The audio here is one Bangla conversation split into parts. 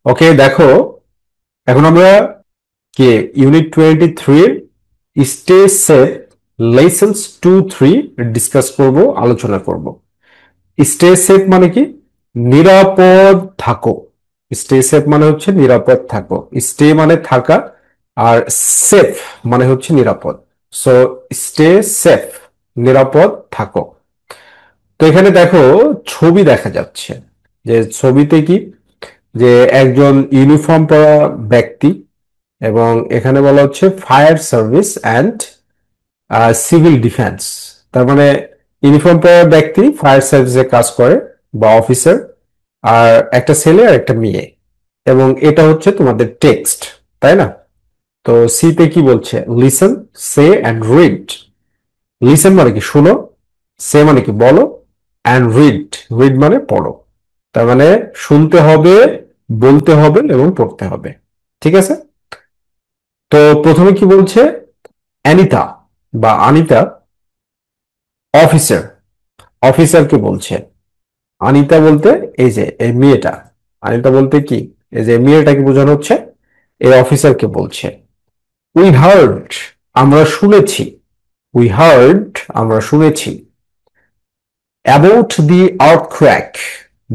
ওকে, দেখো এখন আমরা কে unit 23 stay safe lessons 2-3 discuss করব, আলোচনা করব। স্টে সেফ মানে কি? নিরাপদ থাকো। স্টে সেফ মানে হচ্ছে নিরাপদ থাকো। স্টে মানে থাকা, আর সেফ মানে হচ্ছে নিরাপদ। সো স্টে সেফ, নিরাপদ থাকো। তো এখানে দেখো ছবি দেখা যাচ্ছে, যে ছবিতে কি, যে একজন ইউনিফর্ম পরা ব্যক্তি, এবং এখানে বলা হচ্ছে fire service and civil defence. তার মানে ইউনিফর্ম পরা ব্যক্তি ফায়ার সার্ভিসে কাজ করে বা অফিসার, আর একটা ছেলে আর একটা মেয়ে, এবং এটা হচ্ছে তোমাদের টেক্সট, তাই না? তো সিতে কি বলছে? Listen, say and read. Listen মানে কি শুনো, সে মানে কি বলো, অ্যান্ড রিড, রিড মানে পড়ো। তার মানে শুনতে হবে, বলতে হবে এবং পড়তে হবে। ঠিক আছে? তো প্রথমে কি বলছে? অ্যানিতা বা আনিতা অফিসার, অফিসারকে বলছে। আনিতা বলতে এই যে এই মেয়েটা, আনিতা বলতে কি, এই যে মেয়েটাকে বোঝানো হচ্ছে, এই অফিসারকে বলছে। উই হার্ড, আমরা শুনেছি। উই হার্ড, আমরা শুনেছি। অ্যাবাউট দি আর্থক্র্যাক,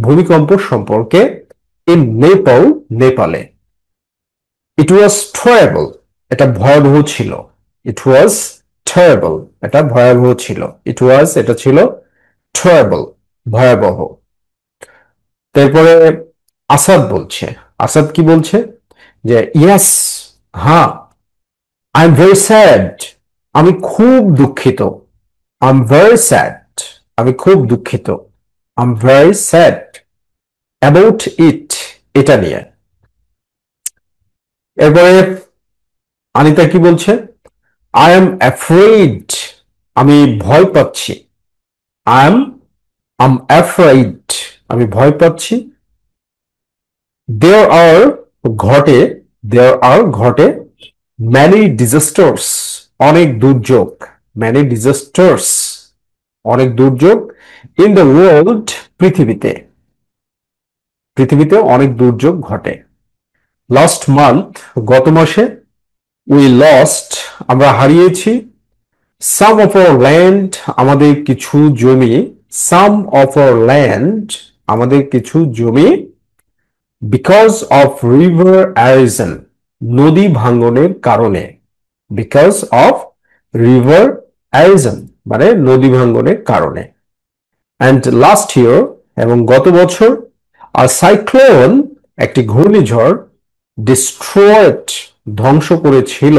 ভূমিকম্প সম্পর্কে। ইন নেপাল, নেপালে। ইট ওয়াজ ট্রায়াবল, এটা ভয়াবহ ছিল। ইট ওয়াজ ট্রায়াবল, এটা ভয়াবহ ছিল। ইট ওয়াজ, এটা ছিল। ট্রায়াবল, ভয়াবহ। তারপরে আসাদ বলছে, আসাদ কি বলছে? যে ইয়েস, হ্যাঁ। আই এম ভেরি স্যাড, আমি খুব দুঃখিত। আই এম ভেরি স্যাড, আমি খুব দুঃখিত। I am very sad about it, এটা নিয়ে। এরপরে আনিতা কি বলছে? আই এম অ্যাফ্রেড, আমি ভয় পাচ্ছি। আই এম আম অ্যাফ্রেড, আমি ভয় পাচ্ছি। দেয়ার আর, ঘটে, দেয়ার আর ঘটে, ম্যানি ডিজাস্টার্স, অনেক দুর্যোগ। ম্যানি ডিজাস্টার্স, অনেক দুর্যোগ। ইন দ্য ওয়ার্ল্ড, পৃথিবীতে, পৃথিবীতে অনেক দুর্যোগ ঘটে। লাস্ট মান্থ, গত মাসে। উই লস্ট, আমরা হারিয়েছি। সাম অফ আওয়ার ল্যান্ড, আমাদের কিছু জমি। সাম অফ আওয়ার ল্যান্ড, আমাদের কিছু জমি। বিকজ অফ রিভার অ্যারিজন, নদী ভাঙ্গনের কারণে। বিকজ অফ রিভার অ্যারিজন মানে নদী ভাঙ্গনের কারণে। অ্যান্ড লাস্ট ইয়ার, এবং গত বছর। আর সাইক্লোন, একটি ঘূর্ণিঝড়। ডিস্ট্রয়েড, ধ্বংস করেছিল।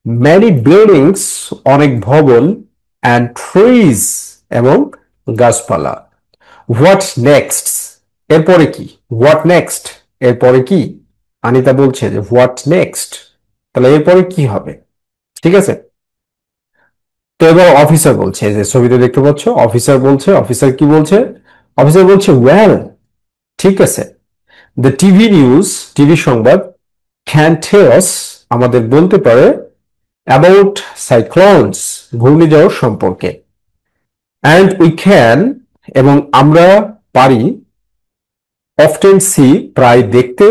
ম্যানি বিল্ডিংস, অনেক ভবন। অ্যান্ড ট্রিজ, এবং গাছপালা। হোয়াট নেক্সট, এরপরে কি? হোয়াট নেক্সট, এরপরে কি? আনিতা বলছে যে হোয়াট নেক্সট, তাহলে এরপরে কি হবে? ঠিক আছে। তো এবার অফিসার বলছে, যে ছবিতে দেখতে পাচ্ছ, অফিসার বলছে। অফিসার কি বলছে? অফিসার বলছে ওয়েল, ঠিক আছে। দ্য টিভি নিউজ, টিভি সংবাদ। ক্যান টেল আস, আমাদের বলতে পারে। অ্যাবাউট সাইক্লোনস, ঘূর্ণিঝড় সম্পর্কে। অ্যান্ড উই ক্যান, এবং আমরা পারি। অফটেন সি, প্রায় দেখতে।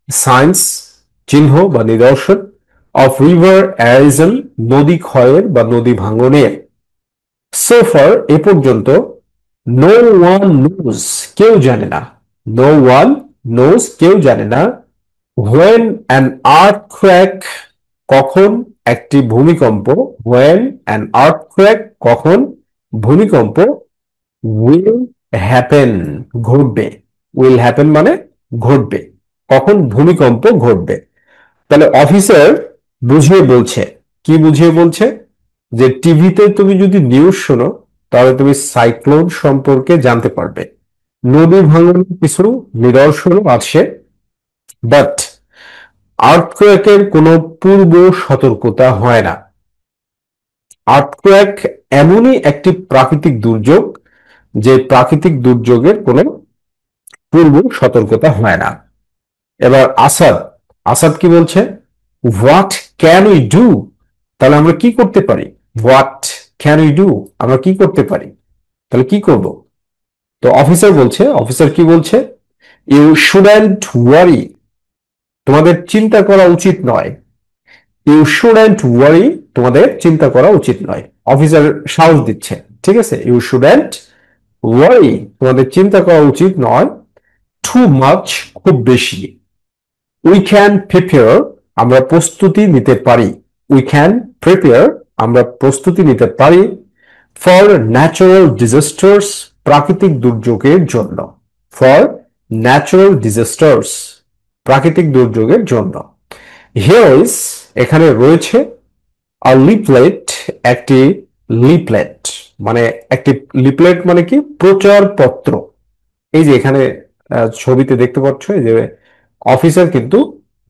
সাইন্স, চিহ্ন বা নিদর্শন। অফ রিভার অ্যারিজন, নদী ক্ষয়ের বা নদী ভাঙনের। সো ফার, এ পর্যন্ত। নো ওয়ান নোজ, কেউ জানে না। নো ওয়ান নোজ, কেউ জানে না। হোয়েন অ্যান আর্থক্র্যাক, কখন একটি ভূমিকম্প। হোয়েন অ্যান আর্থক্র্যাক, কখন ভূমিকম্প। উইল হ্যাপেন, ঘটবে। উইল হ্যাপেন মানে ঘটবে, কখন ভূমিকম্প ঘটবে। তাহলে অফিসার বুঝিয়ে বলছে, কি বুঝিয়ে বলছে? যে টিভিতে তুমি যদি নিউজ শোনো, তাহলে তুমি সাইক্লোন সম্পর্কে জানতে পারবে। নদী ভাঙনের কিছু নিদর্শনও আছে, বাট আর্থকোয়েকের কোনো পূর্ব সতর্কতা হয় না। আর্থকোয়েক এমনই একটি প্রাকৃতিক দুর্যোগ, যে প্রাকৃতিক দুর্যোগের কোনো পূর্ব সতর্কতা হয় না। এবার আসাদ, আসাদ কি বলছে? হোয়াট ক্যান উই ডু, তাহলে আমরা কি করতে পারি? হোয়াট ক্যান উই ডু, আমরা কি করতে পারি, তাহলে কি করব? তো অফিসার বলছে, অফিসার কি বলছে? ইউ শুডন্ট ওয়ারি, তোমাদের চিন্তা করা উচিত নয়। ইউ শুডন্ট ওয়ারি, তোমাদের চিন্তা করা উচিত নয়। অফিসার সাহস দিচ্ছে, ঠিক আছে? ইউ শুডন্ট ওয়ারি, তোমাদের চিন্তা করা উচিত নয়। টু মাচ, খুব বেশি। উই ক্যান প্রিপেয়ার, আমরা প্রস্তুতি নিতে পারি। উই ক্যান প্রিপেয়ার, আমরা প্রস্তুতি নিতে পারি। ফর ন্যাচারাল ডিজাস্টার্স, প্রাকৃতিক দুর্যোগের জন্য। ফর ন্যাচারাল ডিজাস্টার্স, প্রাকৃতিক দুর্যোগের জন্য। হিয়ার ইজ, এখানে রয়েছে। আর লিফলেট, একটি লিফলেট মানে একটি লিফলেট মানে কি? প্রচারপত্র। এই যে এখানে ছবিতে দেখতে পাচ্ছ, এই যে অফিসার কিন্তু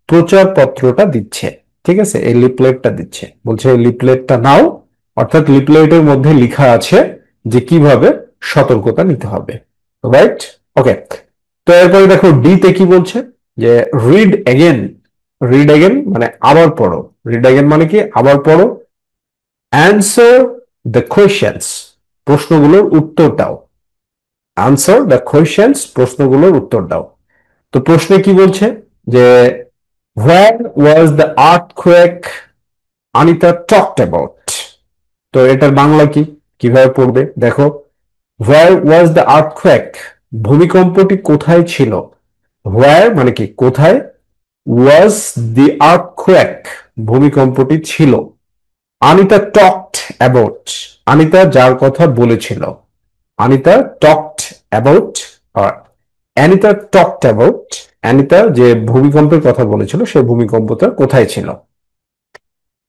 প্রচারপত্রটা দিচ্ছে, ঠিক আছে? এই লিফলেটটা দিচ্ছে, বলছে লিফলেটটা নাও। অর্থাৎ লিফলেটের মধ্যে লেখা আছে যে কিভাবে সতর্কতা নিতে হবে, রাইট? ওকে, তো এরপরে দেখো ডি তে কি বলছে, যে রিড এগেন। রিড এগেন মানে আবার পড়ো। রিড এগেন মানে কি? আবার পড়ো। অ্যান্সার দ্য কোয়েশ্চেন্স, প্রশ্নগুলোর উত্তর দাও। আনসার দ্য কোয়েশ্চেন্স, প্রশ্নগুলোর উত্তর দাও। তো প্রশ্নে কি বলছে, যে where was the earthquake Anita talked about. তো এটার বাংলা কি, কিভাবে পড়বে দেখো। হোয়ার ওয়াজ দ্য আর্থকোয়েক, ভূমিকম্পটি কোথায় ছিল। হোয়ার মানে কি? কোথায়। ওয়াজ দি আর্থকোয়েক, ভূমিকম্পটি ছিল। আনিতা টকড অ্যাবাউট, আনিতা যার কথা বলেছিল। Anita talked about, অ্যানিতা talked about, অ্যানিতা যে ভূমিকম্পের কথা বলেছিল সেই ভূমিকম্পটা কোথায় ছিল।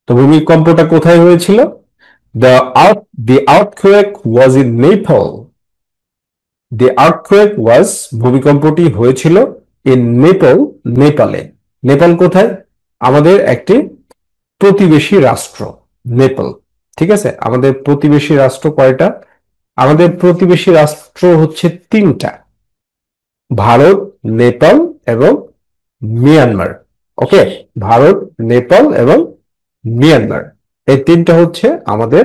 তো ভূমিকম্পটা কোথায় হয়েছিল? The the earthquake was in Nepal. The earthquake was, ভূমিকম্পটি হয়েছিল ইন নেপাল, নেপালে। নেপাল কোথায়? আমাদের একটি প্রতিবেশী রাষ্ট্র, নেপাল, ঠিক আছে? আমাদের প্রতিবেশী রাষ্ট্র কয়টা? আমাদের প্রতিবেশী রাষ্ট্র হচ্ছে তিনটা, ভারত, নেপাল এবং মিয়ানমার। ওকে, ভারত, নেপাল এবং মিয়ানমার, এই তিনটা হচ্ছে আমাদের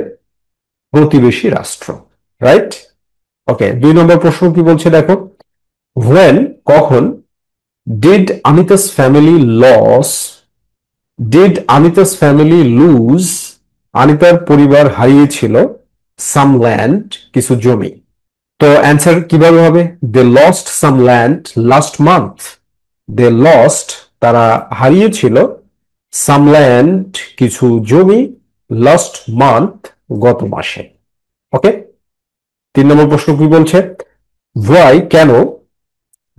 প্রতিবেশী রাষ্ট্র, রাইট? ওকে, 2 নম্বর প্রশ্ন কি বলছে দেখো। হোয়েন, কখন। Did Anita's family loss, did Anita's family lose, আনিতার পরিবার হারিয়েছিল সাম ল্যান্ড, কিছু জমি। তো অ্যান্সার কিভাবে হবে? They lost some land last month. They lost, তারা হারিয়েছিল, সাম ল্যান্ড, কিছু জমি, লাস্ট মান্থ, গত মাসে। ওকে, 3 নম্বর প্রশ্ন কি বলছে। ওয়াই, কেন।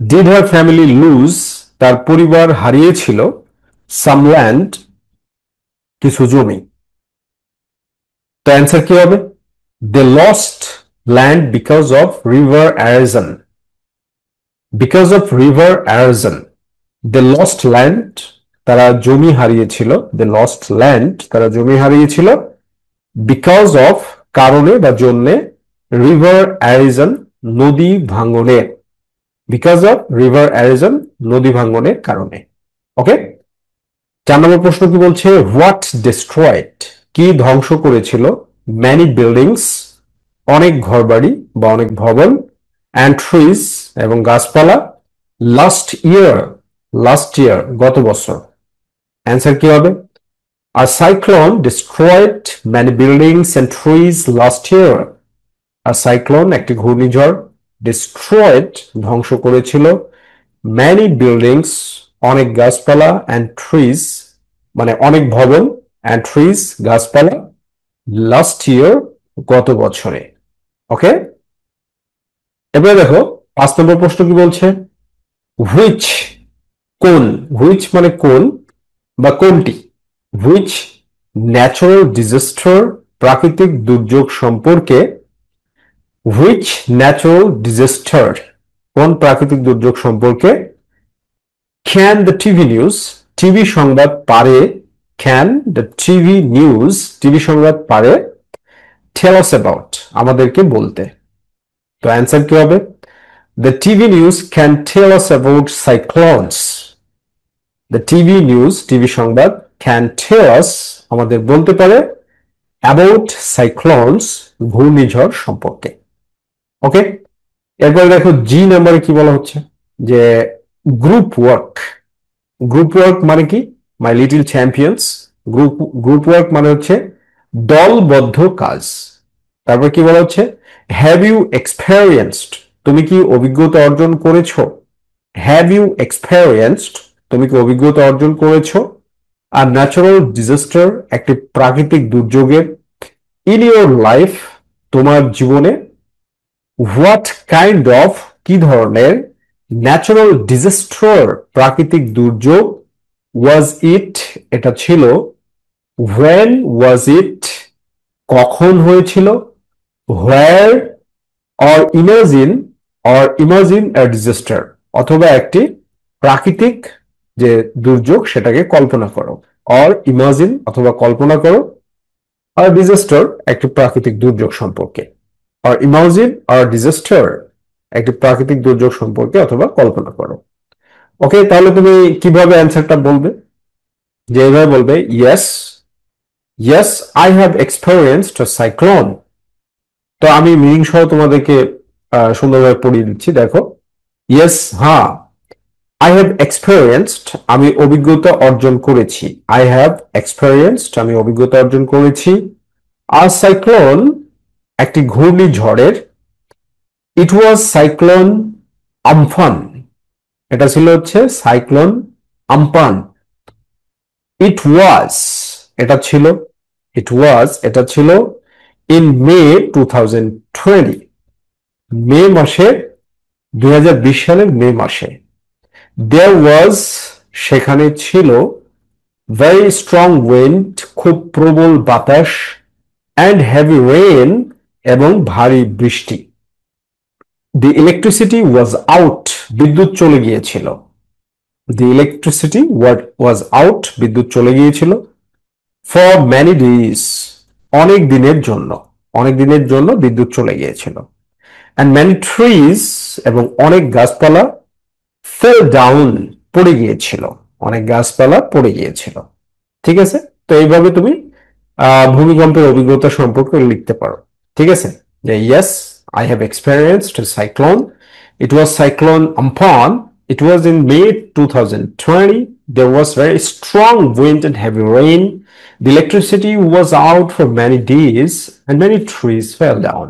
ডিড হার ফ্যামিলি লুজ, তার পরিবার হারিয়েছিল, সাম ল্যান্ড, কিছু জমি। তো অ্যান্সার কি হবে? They lost land because of river erosion. Because of river erosion, they lost land, তারা জমি হারিয়েছিল। দে লস্ট ল্যান্ড, তারা জমি হারিয়েছিল। বিকজ অফ, কারণে বা জন্যে। রিভার অ্যারিজন, নদী ভাঙনের। বিকজ অফ রিভার অ্যারিজন, নদী ভাঙনের কারণে। ওকে, 4 নম্বর প্রশ্ন কি বলছে। হোয়াট ডিস্ট্রয়েড, কি ধ্বংস করেছিল। ম্যানি বিল্ডিংস, অনেক ঘরবাড়ি বা অনেক ভবন। অ্যান্ড ট্রিজ, এবং গাছপালা। লাস্ট ইয়ার, লাস্ট ইয়ার, গত বছর। অ্যান্সার কি হবে? A cyclone destroyed many buildings and trees last year. A cyclone, একটি ঘূর্ণিঝড়, destroyed, ধ্বংস করেছিল, many buildings, অনেক গাছপালা, and trees, মানে অনেক ভবন, and trees, গাছপালা, last year, গত বছরে। ওকে, এবারে দেখো 5 নম্বর প্রশ্ন কি বলছে। হুইচ, কোন। হুইচ মানে কোন বা কোনটি। হুইচ ন্যাচারাল ডিজাস্টার, প্রাকৃতিক দুর্যোগ সম্পর্কে। হুইচ ন্যাচারাল ডিজাস্টার, কোন প্রাকৃতিক দুর্যোগ সম্পর্কে। Can the TV news, TV সংবাদ পারে। Can the TV news, TV সংবাদ পারে। টেল আস অ্যাবাউট, আমাদেরকে বলতে। তো অ্যান্সার কি হবে? The TV news can tell us about cyclones. The TV news, TV সংবাদ, ক্যান টেল আস, আমাদের বলতে পারে, অ্যাবাউট সাইক্লোনস, ঘূর্ণিঝড় সম্পর্কে। ওকে, এরপরে দেখো জি নাম্বারে কি বলা হচ্ছে, যে গ্রুপ ওয়ার্ক। গ্রুপ ওয়ার্ক মানে কি? My little champions. Group work মানে হচ্ছে দলবদ্ধ কাজ। তারপর কি বলা হচ্ছে? হ্যাভ ইউ এক্সপেরিয়েন্সড, তুমি কি অভিজ্ঞতা অর্জন করেছো? হ্যাভ ইউ এক্সপেরিয়েন্সড, তুমি কি অভিজ্ঞতা অর্জন করেছো? আর ন্যাচারাল ডিজাস্টার, একটি প্রাকৃতিক দুর্যোগের। ইন ইউর লাইফ, তোমার জীবনে। হোয়াট কাইন্ড অফ, কি ধরনের। ন্যাচারাল ডিজাস্টার, প্রাকৃতিক দুর্যোগ। ওয়াজ ইট, এটা ছিল। হোয়েন ওয়াজ ইট, কখন হয়েছিল। হোয়ার, অর ইমাজিন এ ডিজাস্টার, অথবা একটি প্রাকৃতিক যে দুর্যোগ সেটাকে কল্পনা করো। অর ইমাজিন, অথবা কল্পনা করো। আর ডিজাস্টার, একটি প্রাকৃতিক দুর্যোগ সম্পর্কে। আর ইমাজিন আর ডিজাস্টার, একটি প্রাকৃতিক দুর্যোগ সম্পর্কে অথবা কল্পনা করো। ওকে, তাহলে তুমি কিভাবে অ্যান্সারটা বলবে? যে এইভাবে বলবে, yes, yes I have experienced a cyclone. তো আমি মিনিং সহ তোমাদেরকে সুন্দরভাবে পড়িয়ে দিচ্ছি, দেখো। ইয়েস, হ্যাঁ। আই হ্যাভ এক্সপেরিয়েন্সড, আমি অভিজ্ঞতা অর্জন করেছি। আই হ্যাভ এক্সপেরিয়েন্সড, আমি অভিজ্ঞতা অর্জন করেছি। আর সাইক্লোন, একটি ঘূর্ণিঝড়ের। ইট ওয়াজ সাইক্লোন আমফান, এটা ছিল হচ্ছে সাইক্লোন আমপান। ইট ওয়াজ, এটা ছিল। এটা ছিল ইন মে 2020, মে মাসে, 2020 সালের মে মাসে। দেয়ার ওয়াজ, সেখানে ছিল। ভেরি স্ট্রং উইন্ড, খুব প্রবল বাতাস। অ্যান্ড হেভি রেন, এবং ভারী বৃষ্টি। দি ইলেকট্রিসিটি ওয়াজ আউট, বিদ্যুৎ চলে গিয়েছিল। দি ইলেকট্রিসিটি ওয়াজ আউট, বিদ্যুৎ চলে গিয়েছিল। ফর ম্যানি ডেজ, অনেক দিনের জন্য। অনেক দিনের জন্য বিদ্যুৎ চলে গিয়েছিল। অ্যান্ড ম্যানি ট্রিজ, এবং অনেক গাছপালা। ফেল ডাউন, পড়ে গিয়েছিল। অনেক গাছপালা পড়ে গিয়েছিল। ঠিক আছে? তো এইভাবে তুমি ভূমিকম্পের অভিজ্ঞতা সম্পর্কে লিখতে পারো। ঠিক আছে? যে yes I have experienced cyclone. It was cyclone Amphan. It was in May 2020. There was very strong wind and heavy rain. The electricity was out for many days and many trees fell down.